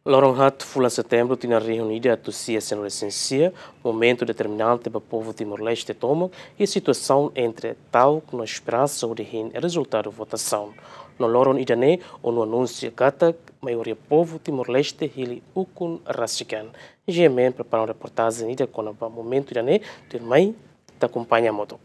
Lorong hat fula setembro tinha reunida a Tucia sem licencia, momento determinante para o povo Timor-Leste toma e a situação entre tal que na esperança de rin é resultado da votação. No Lorong Idane, ou no anúncio kata, a maioria do povo Timor-Leste ele ukun racikan. GMN prepara uma reportagem ida com o momento Idane, também te acompanha a moto.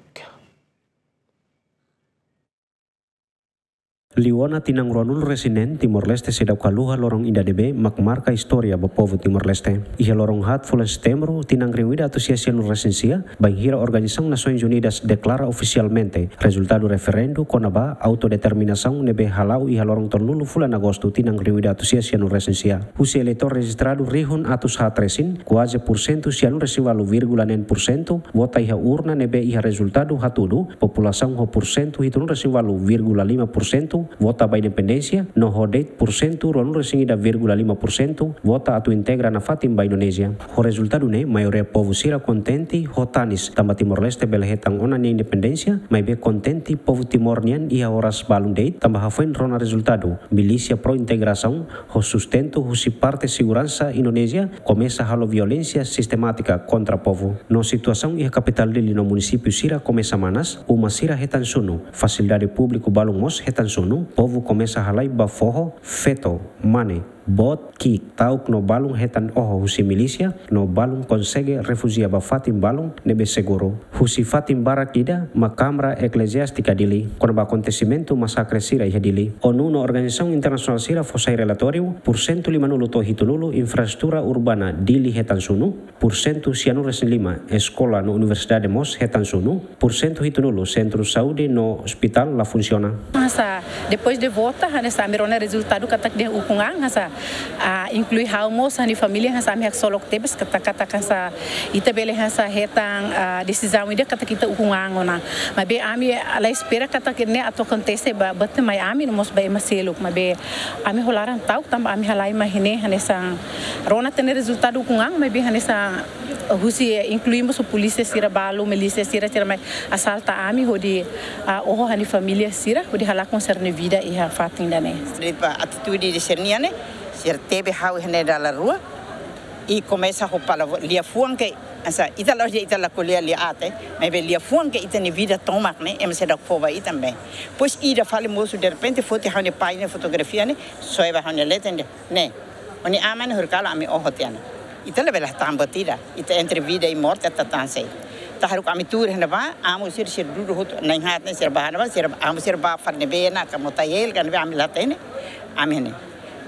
Liwana tinang ronul resinen Timor-Leste sedau kaluha lorong Idadebe marca história do povo Timor-Leste. Ia lorong hat fulan setembro tinang reunida Associação Recensia, banhira Organização Nações Unidas declara oficialmente resultado referendo konaba autodeterminação nebe halau ia lorong tonlulu fulan agosto tinang reunida Associação Recensia. Husi eleitor registrado rihun atus hatresin, quase % sianu resivalu 0,9%, vota iha urna nebe iha resultado hatudu, população ho % hitun resivalu 0,5%, vota ba independência, no ho 10% ron resingida 0,5% vota atu integra na fatim ba Indonesia. O resultado ne maioria povo sira contente ho tanis tamba Timor-Leste belehetang ona ni independência, mai be contente povo Timor-Nian ia horas balung date tamba hafen rona resultado. Milícia pro integração ho sustento husi parte segurança Indonesia começa halo violência sistemática contra povo. No situação ia capital dele no município sira começa manas, uma sira hetan sunu, facilidade público balung mos hetan sunu, povo começa a halai baforro, feto, mane, bot, ki, tauk no balung hetan oho husi milícia, no balung consegue refugia ba fatim balung nebe seguro. Husi fatim barak ida, ma câmara eclesiástica dili, quando ba acontecimento massacre sira iha dili. ONU no Organização Internacional sira fosai relatório, por 150 to hitululu infraestrutura urbana dili hetan sunu, por 105 escola no Universidade Mos hetan sunu, por 100 centro saúde no hospital la funciona. Depois de vota, nessa merona resultado katak de ukungang hasa inclui haumos hani família hasa me solok tebes kata hasa itabele hasa hetang decisão ida kata kita ukungang ona. Mabe ami ala espera kata ne ato acontece ba bat mai ami no mos ba emaselo mabe ami holaran tau tamba ami halai mahine hanesa rona ten resultado ukungang mabe hanesa husi incluímos o polícia sira balo milícia sira mai assalta ami hodi oho hani família sira hodi hala concerne vida e a fatin dane. Atitude de serniane, ser tebe hau hene dalla rua e começa a roupa lia fuang que essa itala je itala colia lia ate, mas be lia fuang que itani vida toma né, em se da fova aí também. Pois ida fale moço de repente foto hane página fotografia né, só eva hane letende, né. Oni aman hurkala ami ohotiana. Itala bela tambatira, ita entre vida e morte tatanse. Taharu kami tur henaba amu sir dulu hot naing hat ne sir bahanaba sir amu sir ba farne bena kamotayel kan ami latene amene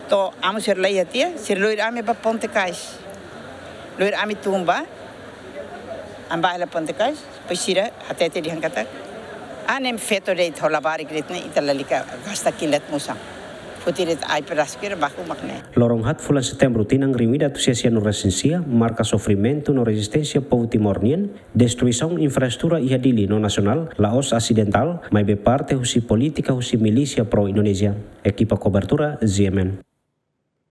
to amu sir lai hatia sir loir ami ba ponte kais loir ami tumba amba la ponte kais pesira hatete di hangkata anem feto de tholabari gritne italalika gasta kilat musa. Lorong hat fulan setembro tinang reunida Associação Recensia marca sofrimento no resistência povo Timor-Nian, destruição infraestrutura ia dili no nacional, laos acidental, mas be parte husi política husi milícia pro Indonesia. Equipa cobertura GMN.